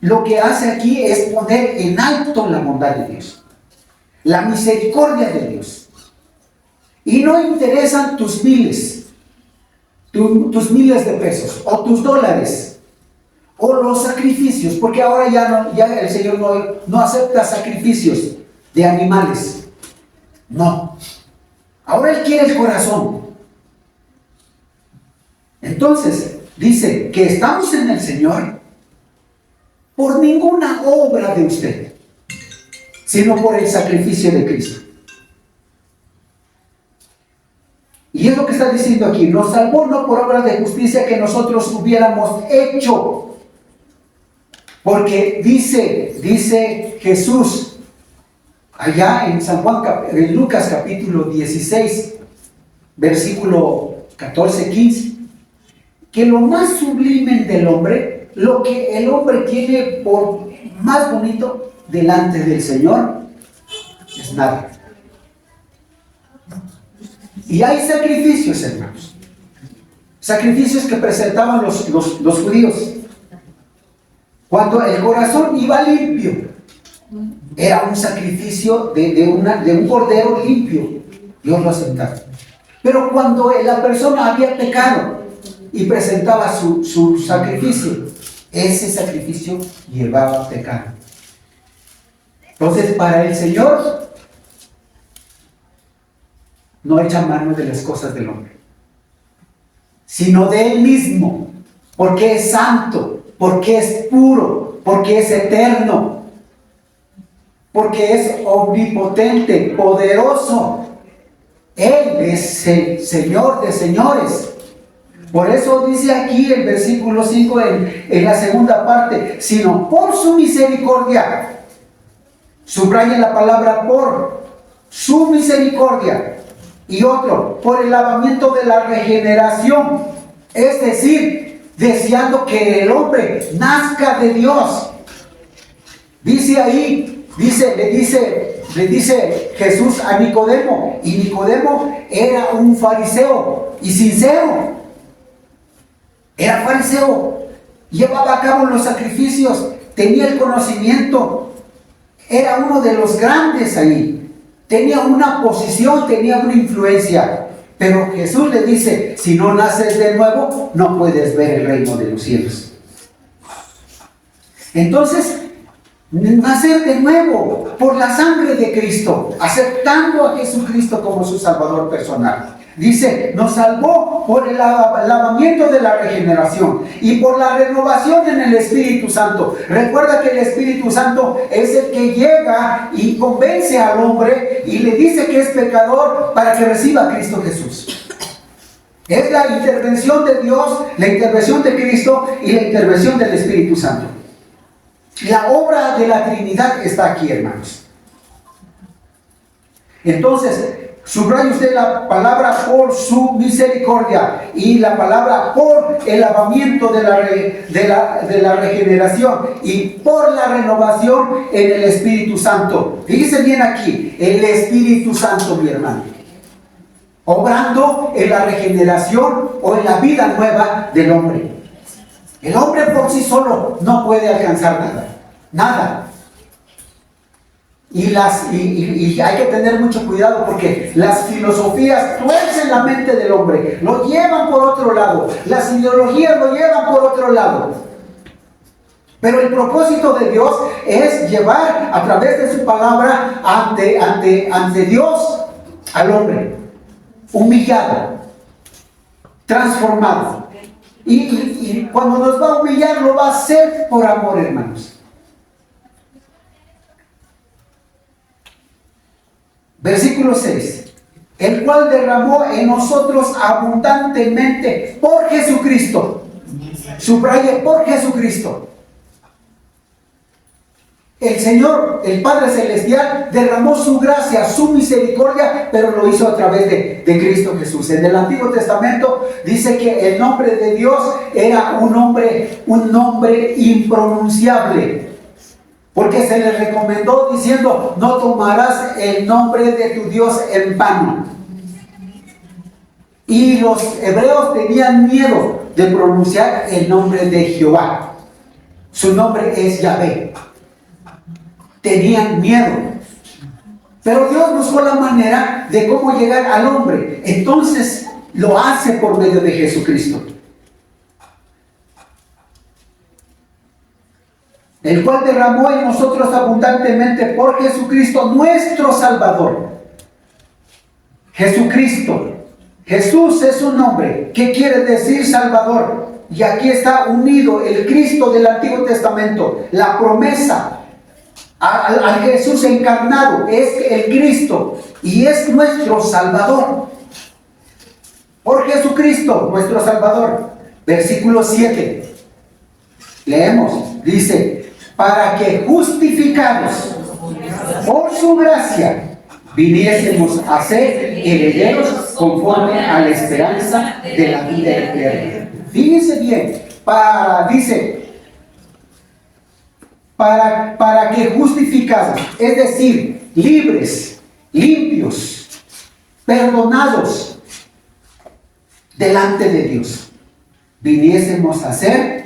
lo que hace aquí es poner en alto la bondad de Dios, la misericordia de Dios. Y no interesan tus miles de pesos o tus dólares o los sacrificios, porque ahora ya el Señor no acepta sacrificios de animales. No. Ahora Él quiere el corazón. Entonces, dice que estamos en el Señor por ninguna obra de usted, sino por el sacrificio de Cristo. Y es lo que está diciendo aquí, nos salvó no por obras de justicia que nosotros hubiéramos hecho. Porque dice Jesús, allá en San Juan, en Lucas capítulo 16, versículo 14-15, que lo más sublime del hombre, lo que el hombre tiene por más bonito delante del Señor, es nada. Y hay sacrificios, hermanos, sacrificios que presentaban los judíos. Cuando el corazón iba limpio, era un sacrificio de un cordero limpio, Dios lo aceptaba. Pero cuando la persona había pecado y presentaba su sacrificio, ese sacrificio llevaba pecado. Entonces, para el Señor no echa mano de las cosas del hombre, sino de Él mismo, porque es santo, porque es puro, porque es eterno, porque es omnipotente, poderoso. Él es el Señor de señores. Por eso dice aquí el versículo 5 en la segunda parte, sino por su misericordia. Subraya la palabra por su misericordia. Y otro, por el lavamiento de la regeneración. Es decir, deseando que el hombre nazca de Dios. Dice ahí, le dice Jesús a Nicodemo, y Nicodemo era un fariseo y sincero. Era fariseo, llevaba a cabo los sacrificios, tenía el conocimiento, era uno de los grandes ahí, tenía una posición, tenía una influencia. Pero Jesús le dice, si no naces de nuevo, no puedes ver el reino de los cielos. Entonces, nacer de nuevo por la sangre de Cristo, aceptando a Jesucristo como su Salvador personal. Dice, nos salvó por el lavamiento de la regeneración y por la renovación en el Espíritu Santo. Recuerda que el Espíritu Santo es el que llega y convence al hombre y le dice que es pecador para que reciba a Cristo Jesús. Es la intervención de Dios, la intervención de Cristo y la intervención del Espíritu Santo. La obra de la Trinidad está aquí, hermanos. Entonces, subraya usted la palabra por su misericordia y la palabra por el lavamiento de la regeneración y por la renovación en el Espíritu Santo. Fíjese bien aquí, el Espíritu Santo, mi hermano, obrando en la regeneración o en la vida nueva del hombre. El hombre por sí solo no puede alcanzar nada. Y hay que tener mucho cuidado porque las filosofías tuercen la mente del hombre, lo llevan por otro lado, las ideologías lo llevan por otro lado. Pero el propósito de Dios es llevar a través de su palabra ante Dios al hombre, humillado, transformado. Y cuando nos va a humillar, lo va a hacer por amor, hermanos. Versículo 6. El cual derramó en nosotros abundantemente por Jesucristo. Subraye, por Jesucristo. El Señor, el Padre Celestial, derramó su gracia, su misericordia, pero lo hizo a través de Cristo Jesús. En el Antiguo Testamento dice que el nombre de Dios era un nombre impronunciable, porque se le recomendó diciendo, no tomarás el nombre de tu Dios en vano. Y los hebreos tenían miedo de pronunciar el nombre de Jehová. Su nombre es Yahvé. Tenían miedo. Pero Dios buscó la manera de cómo llegar al hombre. Entonces lo hace por medio de Jesucristo. El cual derramó en nosotros abundantemente por Jesucristo, nuestro Salvador. Jesucristo. Jesús es un nombre. ¿Qué quiere decir Salvador? Y aquí está unido el Cristo del Antiguo Testamento, la promesa al Jesús encarnado, es el Cristo y es nuestro Salvador. Por Jesucristo, nuestro Salvador. Versículo 7. Leemos, dice, para que justificados por su gracia viniésemos a ser herederos conforme a la esperanza de la vida eterna. Fíjense bien, para que justificados, es decir, libres, limpios, perdonados delante de Dios, viniésemos a ser,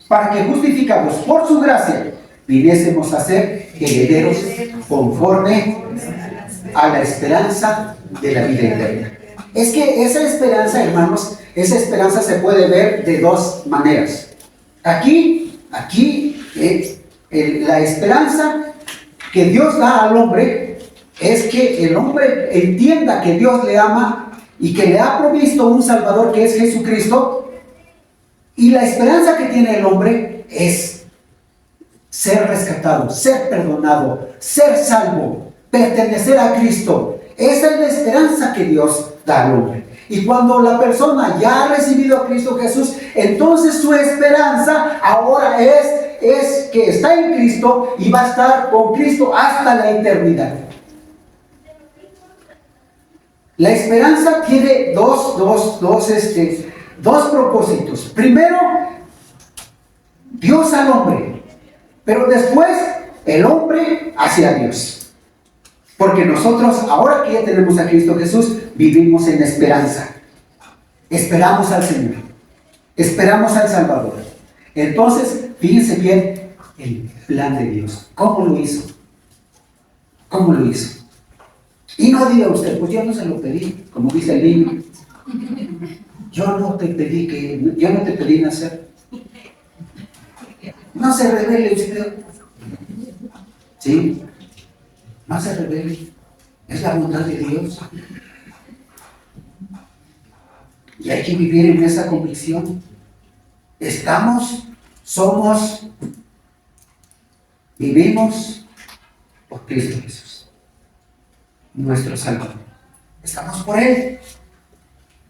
para que justificados por su gracia, viniésemos a ser herederos conforme a la esperanza de la vida eterna. Es que esa esperanza, hermanos, esa esperanza se puede ver de dos maneras. Aquí, la esperanza que Dios da al hombre es que el hombre entienda que Dios le ama y que le ha provisto un Salvador que es Jesucristo. Y la esperanza que tiene el hombre es ser rescatado, ser perdonado, ser salvo, pertenecer a Cristo. Esa es la esperanza que Dios da al hombre. Y cuando la persona ya ha recibido a Cristo Jesús, entonces su esperanza ahora es que está en Cristo y va a estar con Cristo hasta la eternidad. La esperanza tiene dos propósitos. Primero, Dios al hombre Pero después el hombre hacia Dios. Porque nosotros, ahora que ya tenemos a Cristo Jesús, vivimos en esperanza. Esperamos al Señor. Esperamos al Salvador. Entonces, fíjense bien el plan de Dios. ¿Cómo lo hizo? ¿Cómo lo hizo? Y no diga usted, pues yo no se lo pedí, como dice el niño. Yo no te pedí nacer. No se revele usted. ¿Sí? No se revele. Es la bondad de Dios. Y hay que vivir en esa convicción. Vivimos por Cristo Jesús, nuestro Salvador. Estamos por Él.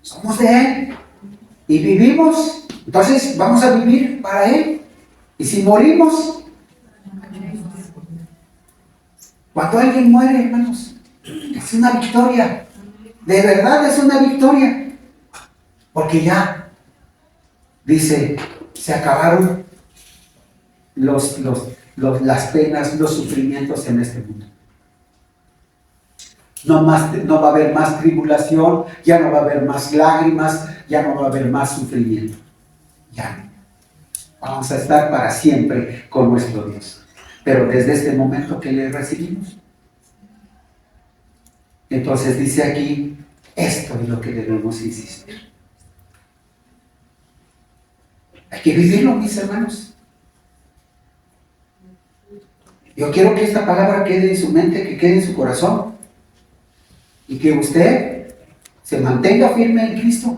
Somos de Él. Y vivimos, entonces vamos a vivir para Él. Y si morimos, cuando alguien muere, hermanos, es una victoria. De verdad es una victoria. Porque ya, dice, se acabaron las penas, los sufrimientos en este mundo. No va a haber más tribulación, ya no va a haber más lágrimas, ya no va a haber más sufrimiento. Ya. Vamos a estar para siempre con nuestro Dios. Pero desde este momento que le recibimos. Entonces dice aquí, esto es lo que debemos insistir. Hay que vivirlo, mis hermanos. Yo quiero que esta palabra quede en su mente, que quede en su corazón. Y que usted se mantenga firme en Cristo.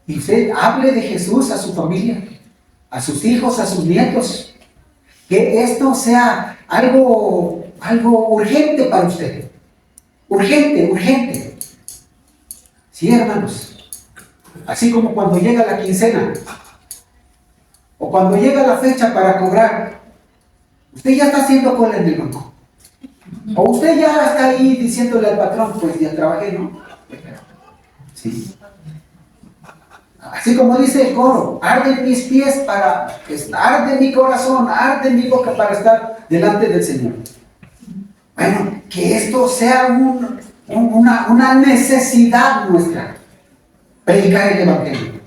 Y usted hable de Jesús a su familia, a sus hijos, a sus nietos. Que esto sea algo urgente para usted. Urgente. Sí, hermanos. Así como cuando llega la quincena o cuando llega la fecha para cobrar, usted ya está haciendo cola en el banco. O usted ya está ahí diciéndole al patrón, pues ya trabajé, ¿no? Sí. Así como dice el coro, arden mis pies arde mi corazón, arde mi boca para estar delante del Señor. Bueno, que esto sea una necesidad nuestra. Predicar el Evangelio.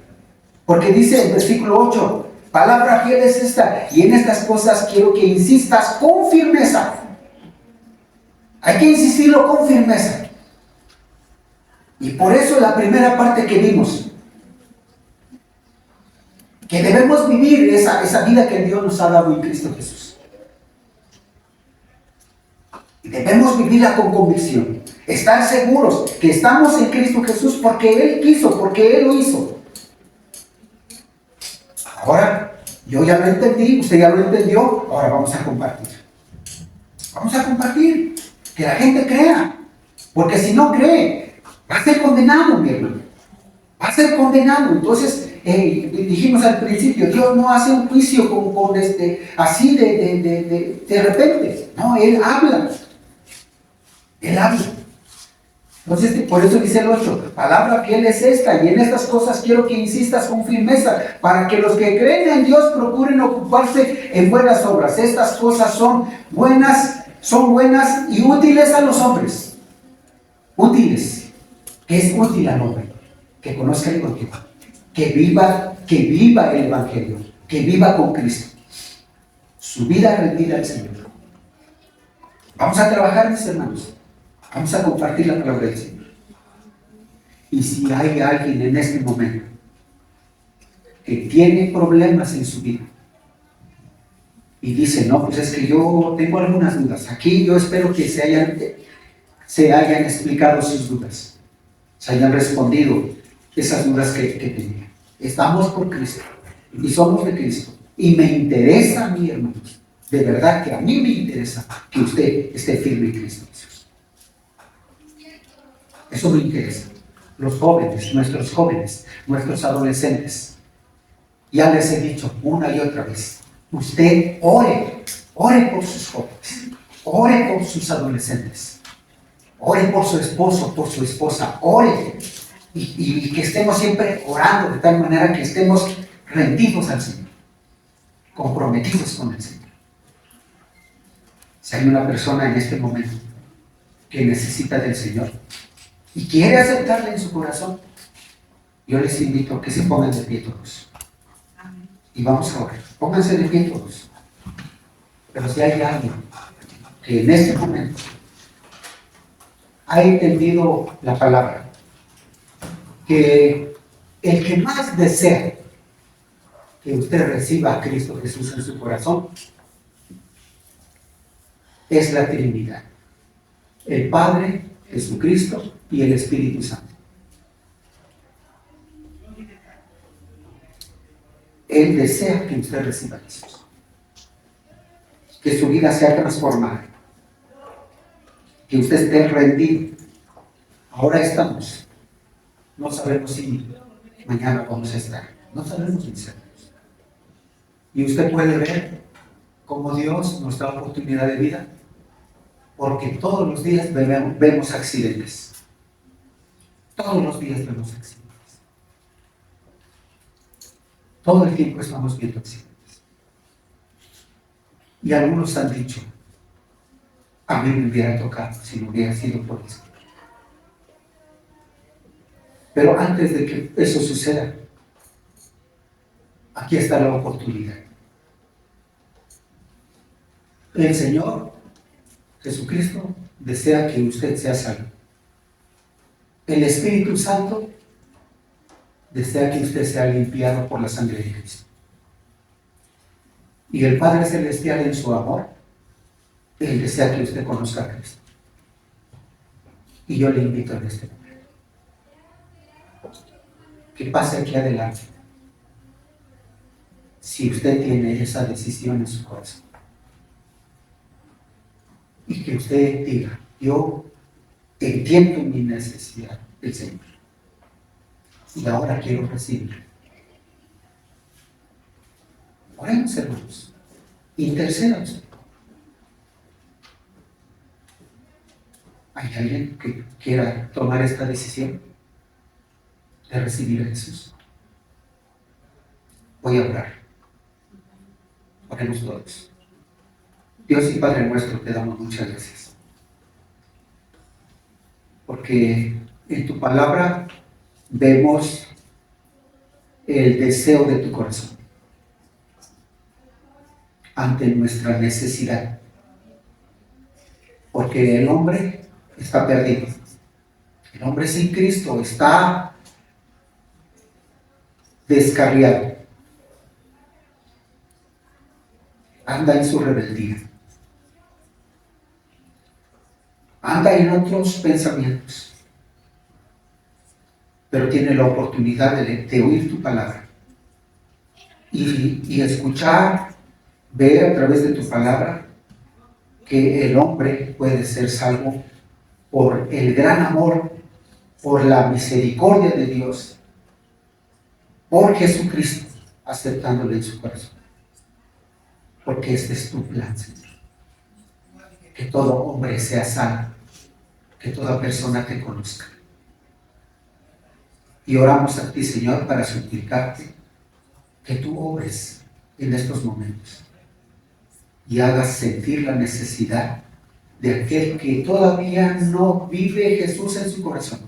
Porque dice el versículo 8, palabra fiel es esta, y en estas cosas quiero que insistas con firmeza. Hay que insistirlo con firmeza. Y por eso la primera parte que vimos, que debemos vivir esa vida que Dios nos ha dado en Cristo Jesús. Y debemos vivirla con convicción. Estar seguros que estamos en Cristo Jesús porque Él quiso, porque Él lo hizo. Ahora, yo ya lo entendí, usted ya lo entendió, ahora vamos a compartir. Vamos a compartir, que la gente crea, porque si no cree, va a ser condenado, mi hermano. Va a ser condenado. Entonces, dijimos al principio, Dios no hace un juicio así de repente. No, Él habla. Él habla. Entonces, por eso dice el 8, palabra fiel es esta, y en estas cosas quiero que insistas con firmeza, para que los que creen en Dios procuren ocuparse en buenas obras. Estas cosas son buenas y útiles a los hombres. Útiles. ¿Qué es útil al hombre? Que conozca el Evangelio, que viva el Evangelio, que viva con Cristo, su vida rendida al Señor. Vamos a trabajar, mis hermanos. Vamos a compartir la palabra del Señor. Y si hay alguien en este momento que tiene problemas en su vida y dice, no, pues es que yo tengo algunas dudas. Aquí yo espero que se hayan explicado sus dudas, se hayan respondido esas dudas que tenía. Estamos por Cristo y somos de Cristo. Y me interesa a mí, hermanos, de verdad que a mí me interesa que usted esté firme en Cristo Jesús. Eso me interesa. Los jóvenes, nuestros adolescentes. Ya les he dicho una y otra vez, usted ore por sus jóvenes, ore por sus adolescentes, ore por su esposo, por su esposa, ore. Y que estemos siempre orando de tal manera que estemos rendidos al Señor. comprometidos con el Señor. Si hay una persona en este momento que necesita del Señor y quiere aceptarle en su corazón, yo les invito a que se pongan de pie todos. Y vamos a orar. Pónganse de pie todos. Pero si hay alguien que en este momento ha entendido la palabra, que el que más desea que usted reciba a Cristo Jesús en su corazón es la Trinidad: el Padre, Jesucristo y el Espíritu Santo. Él desea que usted reciba a Jesús, que su vida sea transformada, que usted esté rendido. Ahora estamos, no sabemos si mañana vamos a estar, no sabemos si seremos. Y usted puede ver cómo Dios nos da oportunidad de vida, porque todos los días vemos accidentes. Todos los días vemos accidentes. Todo el tiempo estamos viendo accidentes. Y algunos han dicho: a mí me hubiera tocado si no hubiera sido por eso. Pero antes de que eso suceda, aquí está la oportunidad. El Señor Jesucristo desea que usted sea salvo. El Espíritu Santo desea que usted sea limpiado por la sangre de Cristo. Y el Padre Celestial, en su amor, Él desea que usted conozca a Cristo. Y yo le invito en este momento que pase aquí adelante, si usted tiene esa decisión en su corazón, y que usted diga: yo entiendo mi necesidad del Señor y ahora quiero recibirlo. Oremos, hermanos, interceda usted. ¿Hay alguien que quiera tomar esta decisión de recibir a Jesús? Voy a orar. Oremos todos. Dios y Padre nuestro, te damos muchas gracias, porque en tu palabra vemos el deseo de tu corazón ante nuestra necesidad, porque el hombre está perdido. El hombre sin Cristo está descarriado, anda en su rebeldía, anda en otros pensamientos, pero tiene la oportunidad de oír tu palabra y escuchar, ver a través de tu palabra que el hombre puede ser salvo por el gran amor, por la misericordia de Dios, por Jesucristo, aceptándole en su corazón. Porque este es tu plan, Señor. Que todo hombre sea salvo, que toda persona te conozca. Y oramos a ti, Señor, para suplicarte que tú obres en estos momentos y hagas sentir la necesidad de aquel que todavía no vive Jesús en su corazón.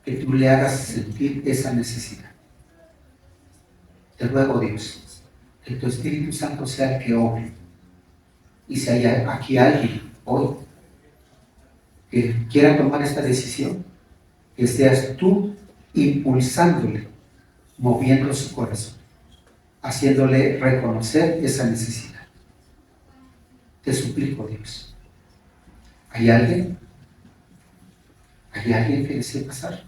Que tú le hagas sentir esa necesidad. Te ruego, Dios, que tu Espíritu Santo sea el que obre. Y si hay aquí alguien hoy que quiera tomar esta decisión, que seas tú impulsándole, moviendo su corazón, haciéndole reconocer esa necesidad. Te suplico, Dios. ¿Hay alguien? ¿Hay alguien que desee pasar?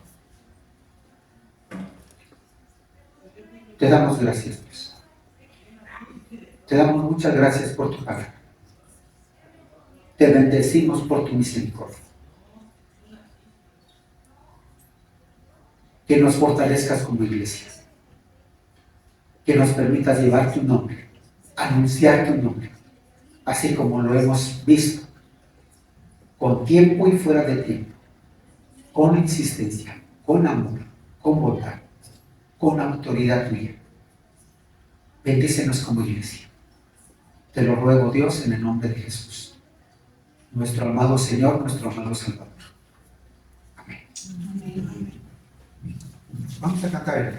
Te damos gracias, Dios. Te damos muchas gracias por tu palabra. Te bendecimos por tu misericordia. Que nos fortalezcas como iglesia. Que nos permitas llevar tu nombre, anunciar tu nombre, así como lo hemos visto, con tiempo y fuera de tiempo, con insistencia, con amor, con bondad, con autoridad tuya. Bendícenos como iglesia. Te lo ruego, Dios, en el nombre de Jesús, nuestro amado Señor, nuestro amado Salvador. Amén. Vamos a cantar el